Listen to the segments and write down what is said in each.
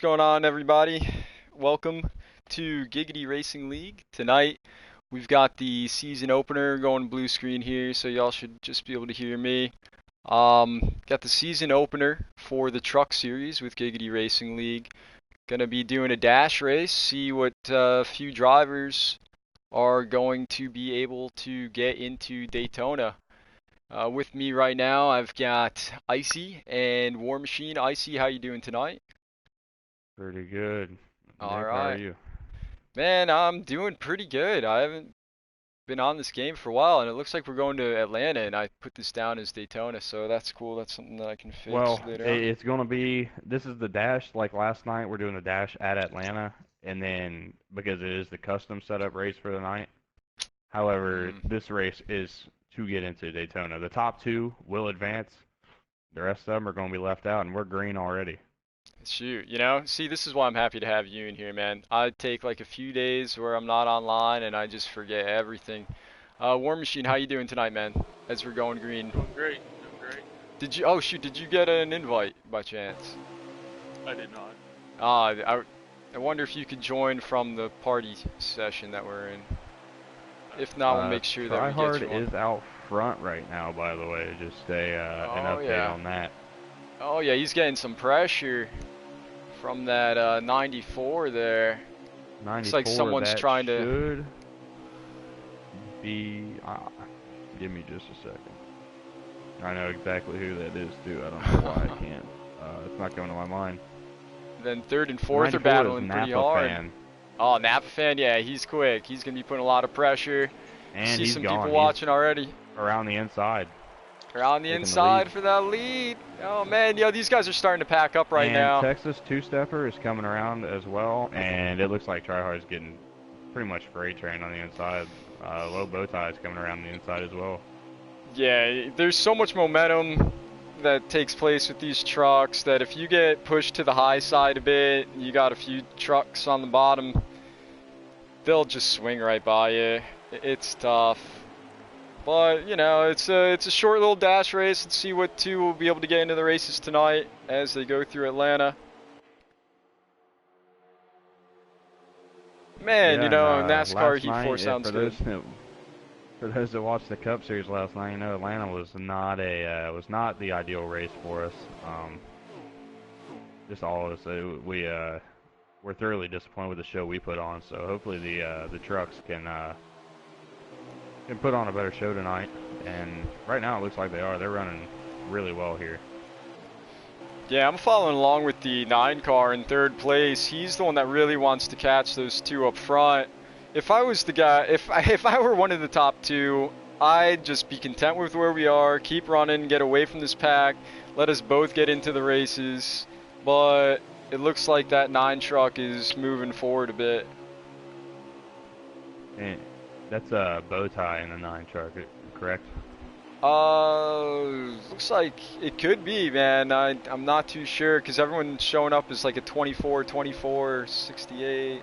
Going on, everybody? Welcome to Giggity Racing League. Tonight, we've got the season opener going blue screen here, so y'all should just be able to hear me. Got the season opener for the truck series with Giggity Racing League. Gonna be doing a dash race, see what few drivers are going to be able to get into Daytona. With me right now, I've got Icy and War Machine. Icy, how you doing tonight? Pretty good. All Nick, how are right. you? Man, I'm doing pretty good. I haven't been on this game for a while, and it looks like we're going to Atlanta, and I put this down as Daytona, so that's cool. That's something that I can fix Well, later on. it's going to be, this is the dash, like last night, we're doing the dash at Atlanta, and then because it is the custom setup race for the night. However, Mm, this race is to get into Daytona. The top two will advance, the rest of them are going to be left out, and we're green already. shoot, see, this is why I'm happy to have you in here, man. I take like a few days where I'm not online, and I just forget everything. War Machine, how you doing tonight, man? As we're going green. Doing great, doing great. Did you? Oh shoot, did you get an invite by chance? I did not. I wonder if you could join from the party session that we're in. If not, we'll make sure that we get Tryhard you on. is out front right now, by the way, just an Oh update yeah. on that. Oh yeah, he's getting some pressure from that 94 there. Looks like 94, someone's that trying to. should be, give me just a second. I know exactly who that is too. I don't know why I can't. It's not coming to my mind. Then third and The fourth are 94 is battling pretty Napa hard. fan, Oh, Napa fan, yeah, he's quick. He's gonna be putting a lot of pressure. and See he's some people gone. He's watching already. around the inside, Around the taking the lead. inside for that lead. Oh man, these guys are starting to pack up right And now. Texas two-stepper is coming around as well, and it looks like Tryhard's getting pretty much freight train on the inside. Low bow tie is coming around the inside as well. Yeah, there's so much momentum that takes place with these trucks that if you get pushed to the high side a bit, you got a few trucks on the bottom, they'll just swing right by you. It's tough. But, it's a short little dash race. Let's see what two will be able to get into the races tonight as they go through Atlanta. Man, Yeah, and NASCAR last Heat 4 night, sounds good. for those that watched the Cup Series last night, Atlanta was not the ideal race for us. Just all of us, we're thoroughly disappointed with the show we put on. So hopefully the trucks can put on a better show tonight. And right now it looks like they are. They're running really well here. Yeah, I'm following along with the 9 car in third place. He's the one that really wants to catch those two up front. If I was the guy, if I were one of the top two, I'd just be content with where we are, keep running, get away from this pack, let us both get into the races. But it looks like that 9 truck is moving forward a bit. And that's a bow tie in the 9 truck, correct? Looks like it could be, man. I'm not too sure because everyone's showing up as like a 24, 24, 68.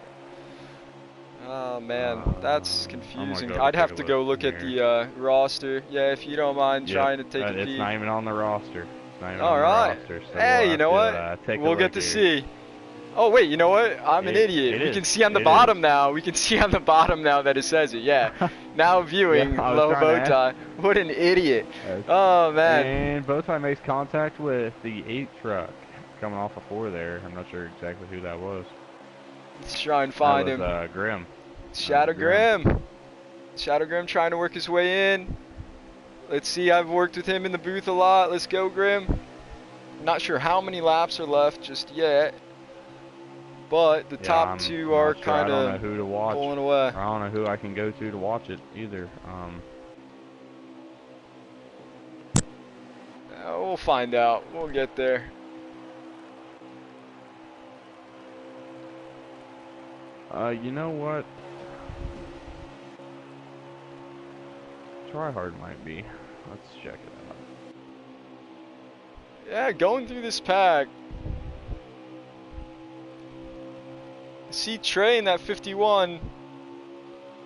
Oh man, that's I'm gonna confusing. go I'd take have a to look go from look at here. the roster. Yeah, if you don't mind Yep, trying to take a it's peek. not even on the roster. It's not even All on the right. roster, so Hey, we'll you have know to what? take a We'll look get to here. see. Oh wait, you know what? I'm an It idiot. We is. can see on the It is. bottom now. We can see on the bottom now that it says it. Yeah. Now Yeah, viewing I was low trying to bow ask. tie. What an idiot. Oh man. And Bowtie makes contact with the 8 truck coming off a 4 there. I'm not sure exactly who that was. Let's try and That find was him. Grim. That was Shadow Grim. Grim. Shadow Grim trying to work his way in. Let's see, I've worked with him in the booth a lot. Let's go, Grim. Not sure how many laps are left just yet. But the Yeah, top I'm two are not sure. I kind don't know of who to watch. pulling away. I don't know who I can go to watch it either. We'll find out. We'll get there. You know what? Tryhard might be. Let's check it out. Yeah, going through this pack. See Trey in that 51.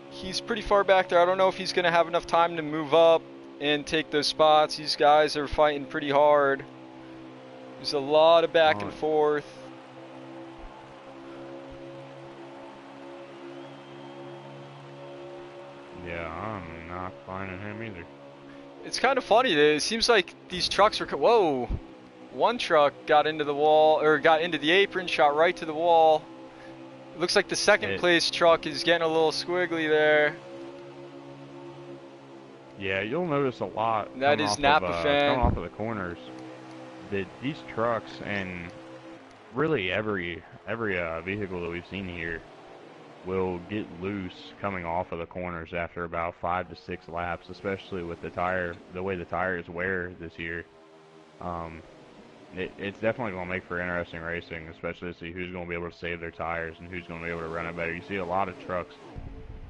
He's pretty far back there. I don't know if he's going to have enough time to move up and take those spots. These guys are fighting pretty hard. There's a lot of back and forth. Yeah, I'm not finding him either. It's kind of funny. It seems like these trucks are. Whoa! One truck got into the wall, or got into the apron, shot right to the wall. It looks like the second It, place truck is getting a little squiggly there. yeah, you'll notice a lot That is Napa coming off fan. of the corners that these trucks and really every vehicle that we've seen here will get loose coming off of the corners after about 5 to 6 laps, especially with the way the tires wear this year. Um, it's definitely going to make for interesting racing, especially to see who's going to be able to save their tires and who's going to be able to run it better. You see a lot of trucks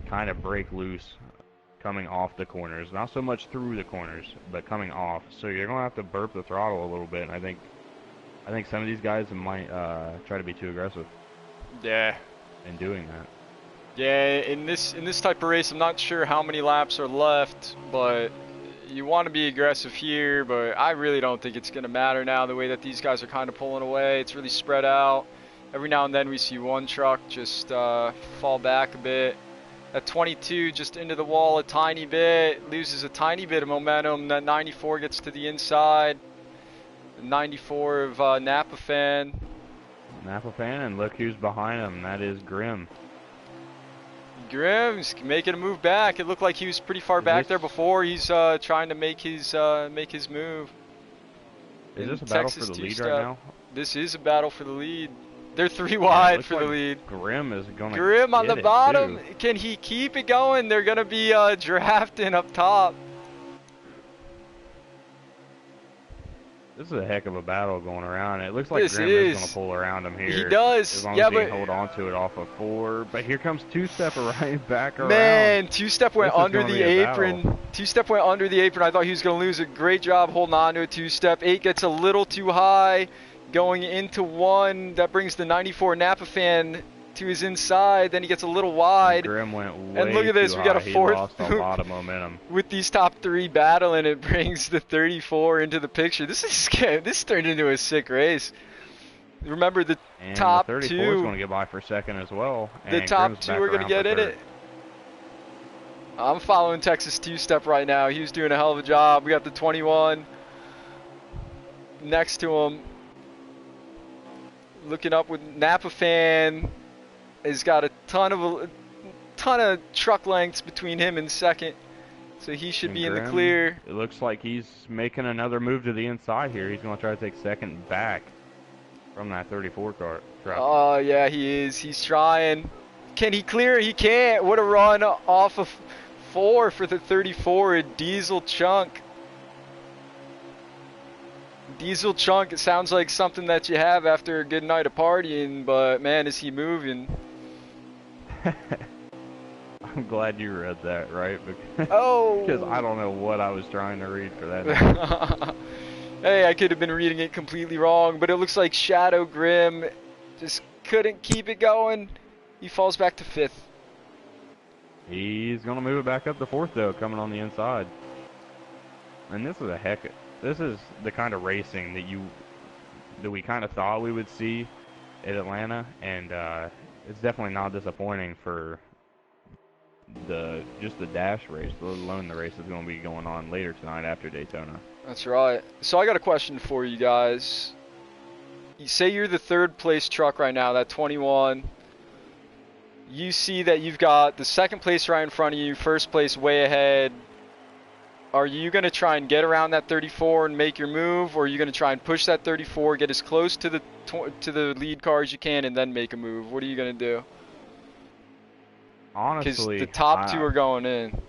kind of break loose coming off the corners, not so much through the corners, but coming off. So you're going to have to burp the throttle a little bit, and I think some of these guys might try to be too aggressive Yeah. in doing that. Yeah, in this type of race, I'm not sure how many laps are left, but you want to be aggressive here, but I really don't think it's going to matter now the way that these guys are kind of pulling away. It's really spread out. Every now and then we see one truck just fall back a bit. That 22 just into the wall a tiny bit, loses a tiny bit of momentum. That 94 gets to the inside. The 94 of Napa fan. Napa fan, and look who's behind him. That is Grim. Grimm's making a move back. It looked like he was pretty far Is back this there before. He's trying to make his move. is In this a battle for Texas the lead right two-step. now? This is a battle for the lead. They're three Yeah, it wide looks for like the lead. Grim is gonna Grim on get the it bottom. too. Can he keep it going? They're gonna be drafting up top. This is a heck of a battle going around. It looks like This Grim is gonna is. pull around him He here. does. As long Yeah, as he but can hold on to it off of 4. But here comes Two-Step right back around. man, two-step went This is under gonna the be a apron. battle. Two-step went under the apron. I thought he was gonna lose it. Great job holding on to a two-step. 8 gets a little too high, going into 1. That brings the 94 Napa fan to his inside. Then he gets a little wide. Grim went way And look at this, too we got a high. He fourth lost a lot of momentum. with these top 3 battling. It brings the 34 into the picture. This turned into a sick race. Remember the And top the 34 is 2. going to get by for second as well. The And top Grim's 2 back are going to around get for in third. it. I'm following Texas two-step right now. He was doing a hell of a job. We got the 21 next to him. Looking up with Napa fan. Has got a ton of truck lengths between him and second. So he should And be in the Grim, clear. it looks like he's making another move to the inside here. He's going to try to take second back from that 34 car truck. Oh, yeah, he is. He's trying. Can he clear? He can't. What a run off of 4 for the 34. A diesel chunk. Diesel chunk, it sounds like something that you have after a good night of partying, but man, is he moving. I'm glad you read that, right? Oh! Because I don't know what I was trying to read for that. Hey, I could have been reading it completely wrong, but it looks like Shadow Grim just couldn't keep it going. He falls back to 5th. He's going to move it back up to 4th, though, coming on the inside. And this is the kind of racing that we kind of thought we would see at Atlanta, and it's definitely not disappointing for just the dash race, let alone the race that's going to be going on later tonight after Daytona. That's right. So I got a question for you guys. You say you're the 3rd place truck right now, that 21. You see that you've got the 2nd place right in front of you, 1st place way ahead. Are you going to try and get around that 34 and make your move, or are you going to try and push that 34, get as close to the lead car as you can, and then make a move? What are you going to do? Because Honestly, the top 2 are going in.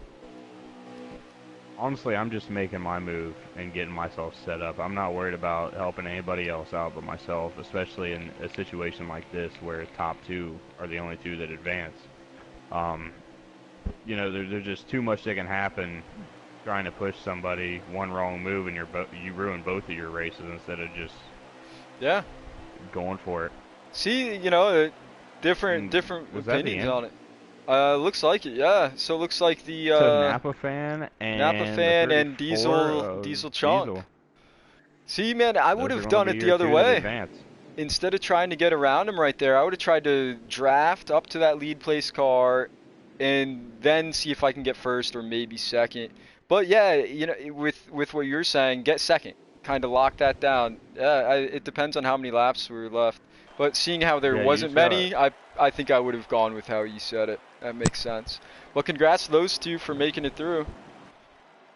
Honestly, I'm just making my move and getting myself set up. I'm not worried about helping anybody else out but myself, especially in a situation like this where top 2 are the only 2 that advance. You know, there's just too much that can happen trying to push somebody. One wrong move and you ruin both of your races instead of just going for it. See, you know, different Was that the opinions end? on it. Looks like it, yeah. So it looks like the So Napa fan and Napa fan the and 34 Diesel Chunk. Diesel. See, man, I would Those have are done gonna it be the your other 2 that way. advance. Instead of trying to get around him right there, I would have tried to draft up to that lead place car and then see if I can get first or maybe second. But yeah, with what you're saying, get second. Kind of lock that down. Yeah, it depends on how many laps were left. But seeing how there Yeah, you wasn't just gotta. many, I think I would have gone with how you said it. That makes sense. But congrats to those two for making it through.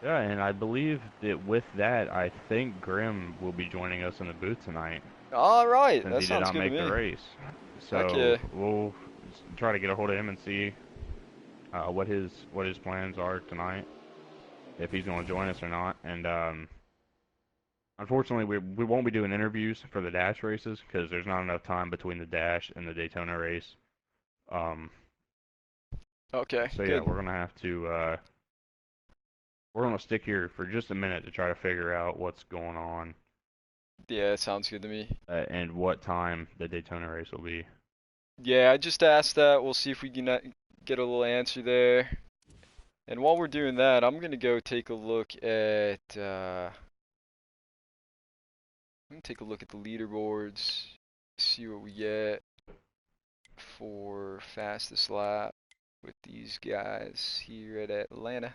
Yeah, and I believe that with that, I think Grim will be joining us in the booth tonight All right, since that he did sounds not good to make the me. race. Heck So yeah. we'll try to get a hold of him and see what his plans are tonight, if he's going to join us or not. And unfortunately, we won't be doing interviews for the Dash races because there's not enough time between the Dash and the Daytona race. Um, Okay, so yeah, good. we're gonna stick here for just a minute to try to figure out what's going on Yeah, it sounds good to me. and what time the Daytona race will be. Yeah, I just asked that. We'll see if we can get a little answer there. And while we're doing that, I'm gonna go take a look at I'm gonna take a look at the leaderboards, see what we get for fastest lap with these guys here at Atlanta.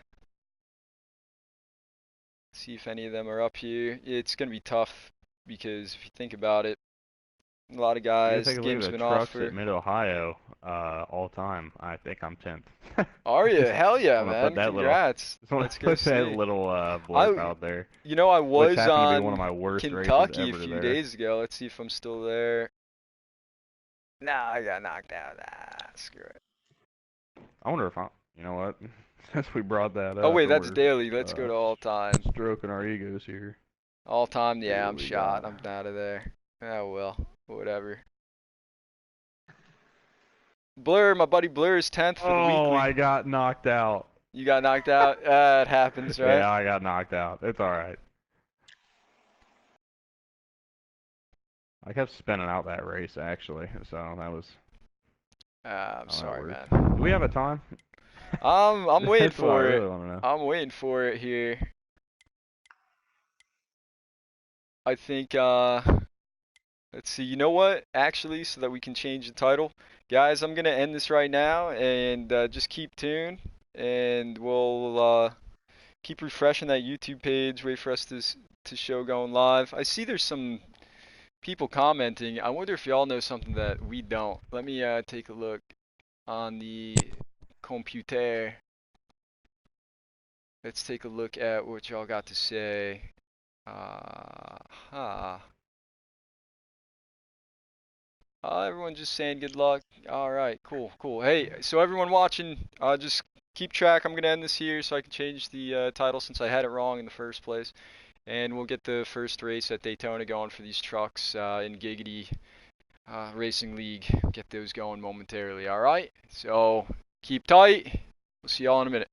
See if any of them are up here. It's gonna be tough because if you think about it, a lot of You gotta guys, take the a look game's at the been off trucks at for. Mid-Ohio, all time. I think I'm 10th. Are you? Just Hell yeah, want to put man! that little, Congrats. just want Let's to go put that see. little blurb I, out there, I which was happened to be one of on my worst races Kentucky a ever few there. days ago. Let's see if I'm still there. Nah, I got knocked out. Ah, screw it. I wonder if you know what, since we brought that Oh up wait, and that's we're daily. Let's go to all time. stroking our egos here, All time, see yeah, what I'm we shot. got. I'm out of there. Oh well, whatever. Blur, my buddy Blur is 10th for the Oh, weekly. I got knocked out. You got knocked out? It happens, right? Yeah, I got knocked out. It's all right. I kept spinning out that race actually, so that was I'm how that sorry, worked. Do man. we have a time? I'm waiting That's what I for it. really want to know. I'm waiting for it here. I think, let's see. You know what? Actually, so that we can change the title, guys, I'm gonna end this right now and just keep tuned, and we'll keep refreshing that YouTube page. Wait for us to show going live. I see there's some people commenting. I wonder if y'all know something that we don't. Let me take a look on the computer. Let's take a look at what y'all got to say. Huh. Everyone just saying good luck. All right, cool, cool. Hey, so everyone watching, just keep track. I'm gonna end this here so I can change the title since I had it wrong in the first place. And we'll get the first race at Daytona going for these trucks in Giggity Racing League. Get those going momentarily. All right. So keep tight. We'll see y'all in a minute.